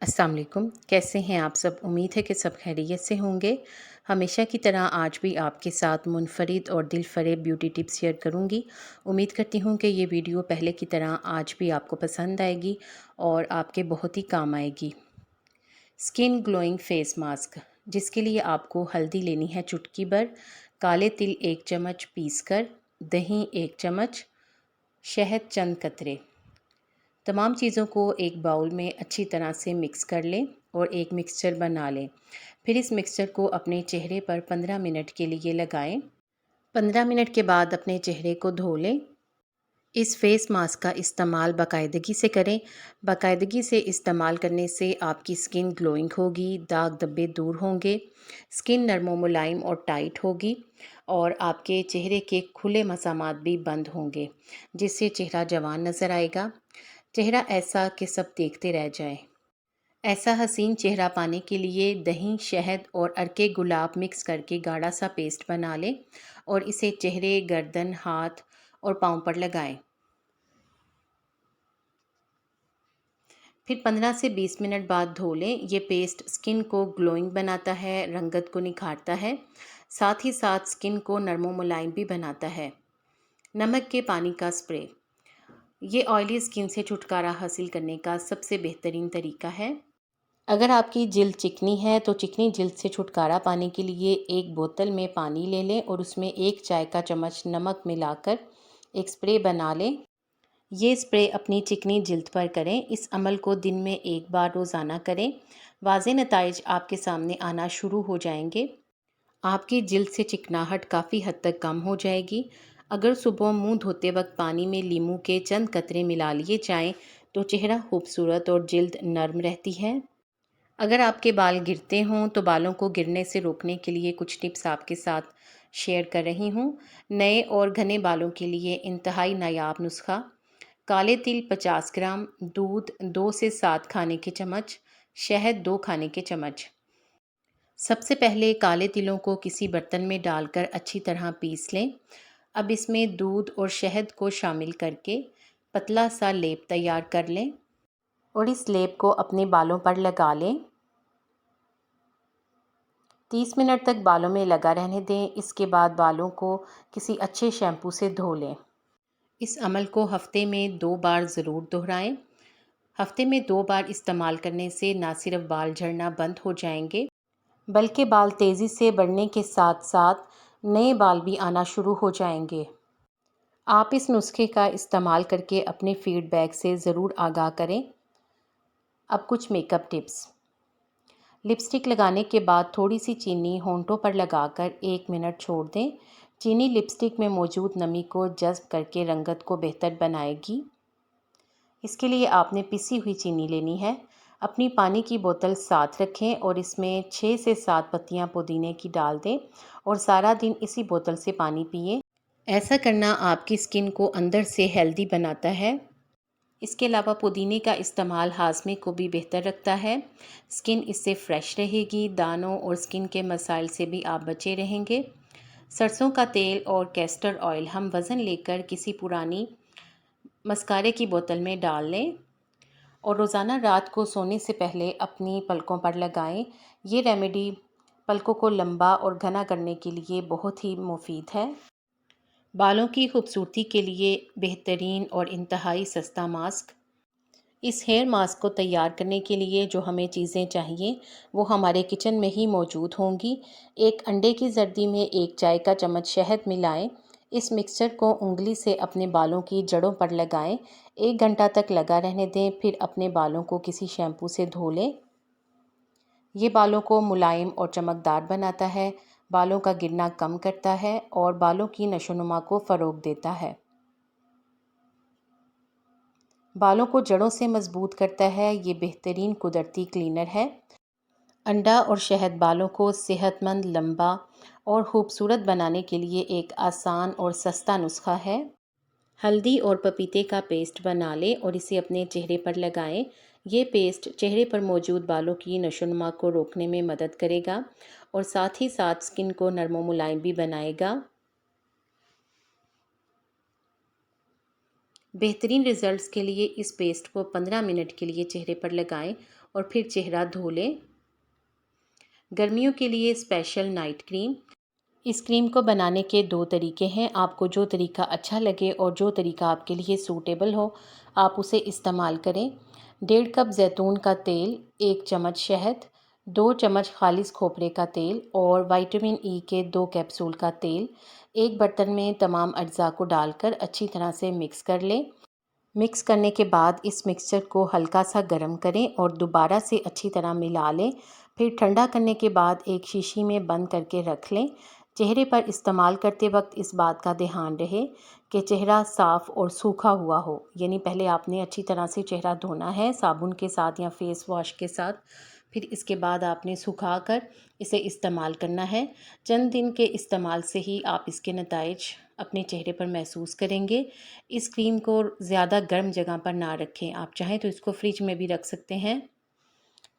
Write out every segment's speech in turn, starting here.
अस्सलाम वालेकुम। कैसे हैं आप सब? उम्मीद है कि सब खैरियत से होंगे। हमेशा की तरह आज भी आपके साथ मुनफरिद और दिलफरेब ब्यूटी टिप्स शेयर करूंगी। उम्मीद करती हूं कि ये वीडियो पहले की तरह आज भी आपको पसंद आएगी और आपके बहुत ही काम आएगी। स्किन ग्लोइंग फेस मास्क, जिसके लिए आपको हल्दी लेनी है चुटकी भर, काले तिल 1 चम्मच पीसकर, दही 1 चम्मच, शहद चंद कतरे। तमाम चीज़ों को एक बाउल में अच्छी तरह से मिक्स कर लें और एक मिक्सचर बना लें। फिर इस मिक्सचर को अपने चेहरे पर 15 मिनट के लिए लगाएं। 15 मिनट के बाद अपने चेहरे को धो लें। इस फेस मास्क का इस्तेमाल बाकायदगी से करें। बाकायदगी से इस्तेमाल करने से आपकी स्किन ग्लोइंग होगी, दाग धब्बे दूर होंगे, स्किन नरम व मुलायम और टाइट होगी और आपके चेहरे के खुले मसामात भी बंद होंगे, जिससे चेहरा जवान नज़र आएगा। चेहरा ऐसा कि सब देखते रह जाएं। ऐसा हसीन चेहरा पाने के लिए दही, शहद और अर्के गुलाब मिक्स करके गाढ़ा सा पेस्ट बना लें और इसे चेहरे, गर्दन, हाथ और पाँव पर लगाएं। फिर 15 से 20 मिनट बाद धो लें। ये पेस्ट स्किन को ग्लोइंग बनाता है, रंगत को निखारता है, साथ ही साथ स्किन को नरम व मुलायम भी बनाता है। नमक के पानी का स्प्रे, ये ऑयली स्किन से छुटकारा हासिल करने का सबसे बेहतरीन तरीका है। अगर आपकी जिल्द चिकनी है तो चिकनी जिल्द से छुटकारा पाने के लिए एक बोतल में पानी ले लें और उसमें 1 चाय का चम्मच नमक मिलाकर एक स्प्रे बना लें। ये स्प्रे अपनी चिकनी जिल्द पर करें। इस अमल को दिन में 1 बार रोज़ाना करें। वाज़े नताइज आपके सामने आना शुरू हो जाएंगे। आपकी जिल्द से चिकनाहट काफ़ी हद तक कम हो जाएगी। अगर सुबह मुंह धोते वक्त पानी में नींबू के चंद कतरे मिला लिए जाएं तो चेहरा खूबसूरत और जिल्द नर्म रहती है। अगर आपके बाल गिरते हों तो बालों को गिरने से रोकने के लिए कुछ टिप्स आपके साथ शेयर कर रही हूँ। नए और घने बालों के लिए इंतहाई नायाब नुस्खा: काले तिल 50 ग्राम, दूध 2 से 7 खाने के चम्मच, शहद 2 खाने के चम्मच। सबसे पहले काले तिलों को किसी बर्तन में डालकर अच्छी तरह पीस लें। अब इसमें दूध और शहद को शामिल करके पतला सा लेप तैयार कर लें और इस लेप को अपने बालों पर लगा लें। 30 मिनट तक बालों में लगा रहने दें। इसके बाद बालों को किसी अच्छे शैम्पू से धो लें। इस अमल को हफ्ते में 2 बार ज़रूर दोहराएं। हफ्ते में 2 बार इस्तेमाल करने से ना सिर्फ बाल झड़ना बंद हो जाएंगे, बल्कि बाल तेज़ी से बढ़ने के साथ साथ नए बाल भी आना शुरू हो जाएंगे। आप इस नुस्खे का इस्तेमाल करके अपने फीडबैक से ज़रूर आगाह करें। अब कुछ मेकअप टिप्स। लिपस्टिक लगाने के बाद थोड़ी सी चीनी होंठों पर लगाकर 1 मिनट छोड़ दें। चीनी लिपस्टिक में मौजूद नमी को जज़्ब करके रंगत को बेहतर बनाएगी। इसके लिए आपने पिसी हुई चीनी लेनी है। अपनी पानी की बोतल साथ रखें और इसमें 6 से 7 पत्तियां पुदीने की डाल दें और सारा दिन इसी बोतल से पानी पिएं। ऐसा करना आपकी स्किन को अंदर से हेल्दी बनाता है। इसके अलावा पुदीने का इस्तेमाल हाज़मे को भी बेहतर रखता है। स्किन इससे फ्रेश रहेगी। दानों और स्किन के मसाइल से भी आप बचे रहेंगे। सरसों का तेल और कैस्टर ऑयल हम वज़न लेकर किसी पुरानी मस्कारे की बोतल में डाल लें और रोज़ाना रात को सोने से पहले अपनी पलकों पर लगाएं। ये रेमेडी पलकों को लंबा और घना करने के लिए बहुत ही मुफीद है। बालों की खूबसूरती के लिए बेहतरीन और इंतहाई सस्ता मास्क। इस हेयर मास्क को तैयार करने के लिए जो हमें चीज़ें चाहिए वो हमारे किचन में ही मौजूद होंगी। एक अंडे की जर्दी में 1 चाय का चम्मच शहद मिलाएं। इस मिक्सचर को उंगली से अपने बालों की जड़ों पर लगाएं। 1 घंटा तक लगा रहने दें। फिर अपने बालों को किसी शैम्पू से धो लें। ये बालों को मुलायम और चमकदार बनाता है, बालों का गिरना कम करता है और बालों की नशोनुमा को फ़रोग देता है। बालों को जड़ों से मजबूत करता है। ये बेहतरीन कुदरती क्लीनर है। अंडा और शहद बालों को सेहतमंद, लंबा और खूबसूरत बनाने के लिए एक आसान और सस्ता नुस्खा है। हल्दी और पपीते का पेस्ट बना लें और इसे अपने चेहरे पर लगाएं। ये पेस्ट चेहरे पर मौजूद बालों की नशोनुमा को रोकने में मदद करेगा और साथ ही साथ स्किन को नरम व मुलायम भी बनाएगा। बेहतरीन रिजल्ट्स के लिए इस पेस्ट को 15 मिनट के लिए चेहरे पर लगाएं और फिर चेहरा धो लें। गर्मियों के लिए स्पेशल नाइट क्रीम। इस क्रीम को बनाने के 2 तरीके हैं। आपको जो तरीका अच्छा लगे और जो तरीका आपके लिए सूटेबल हो, आप उसे इस्तेमाल करें। 1.5 कप जैतून का तेल, 1 चम्मच शहद, 2 चम्मच खालिस खोपरे का तेल और विटामिन ई के 2 कैप्सूल का तेल एक बर्तन में तमाम अज्जा को डालकर अच्छी तरह से मिक्स कर लें। मिक्स करने के बाद इस मिक्सचर को हल्का सा गर्म करें और दोबारा से अच्छी तरह मिला लें। फिर ठंडा करने के बाद एक शीशी में बंद करके रख लें। चेहरे पर इस्तेमाल करते वक्त इस बात का ध्यान रहे कि चेहरा साफ़ और सूखा हुआ हो, यानी पहले आपने अच्छी तरह से चेहरा धोना है साबुन के साथ या फेस वॉश के साथ। फिर इसके बाद आपने सुखा कर इसे इस्तेमाल करना है। चंद दिन के इस्तेमाल से ही आप इसके नताइज अपने चेहरे पर महसूस करेंगे। इस क्रीम को ज़्यादा गर्म जगह पर ना रखें, आप चाहें तो इसको फ्रिज में भी रख सकते हैं।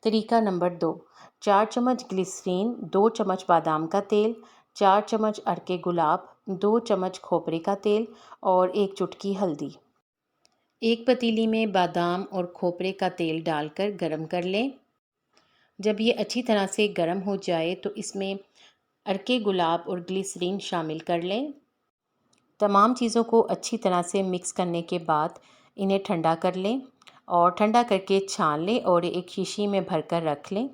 तरीका नंबर 2, 4 चम्मच ग्लिसरीन, 2 चम्मच बादाम का तेल, 4 चम्मच अरके गुलाब, 2 चम्मच खोपरे का तेल और 1 चुटकी हल्दी। एक पतीली में बादाम और खोपरे का तेल डालकर गरम कर लें। जब ये अच्छी तरह से गर्म हो जाए तो इसमें अरके गुलाब और ग्लिसरीन शामिल कर लें। तमाम चीज़ों को अच्छी तरह से मिक्स करने के बाद इन्हें ठंडा कर लें और ठंडा करके छान लें और एक शीशी में भरकर रख लें।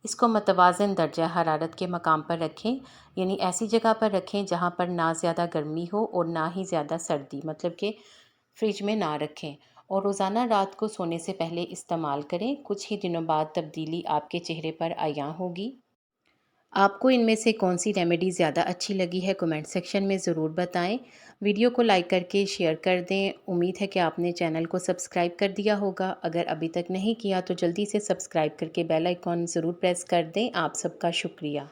इसको मतवाज़न दर्जा हरारत के मकाम पर रखें, यानी ऐसी जगह पर रखें जहाँ पर ना ज़्यादा गर्मी हो और ना ही ज़्यादा सर्दी, मतलब कि फ्रिज में ना रखें। और रोज़ाना रात को सोने से पहले इस्तेमाल करें। कुछ ही दिनों बाद तब्दीली आपके चेहरे पर आयां होगी। आपको इनमें से कौन सी रेमेडी ज़्यादा अच्छी लगी है, कमेंट सेक्शन में ज़रूर बताएं। वीडियो को लाइक करके शेयर कर दें। उम्मीद है कि आपने चैनल को सब्सक्राइब कर दिया होगा। अगर अभी तक नहीं किया तो जल्दी से सब्सक्राइब करके बेल आइकॉन ज़रूर प्रेस कर दें। आप सबका शुक्रिया।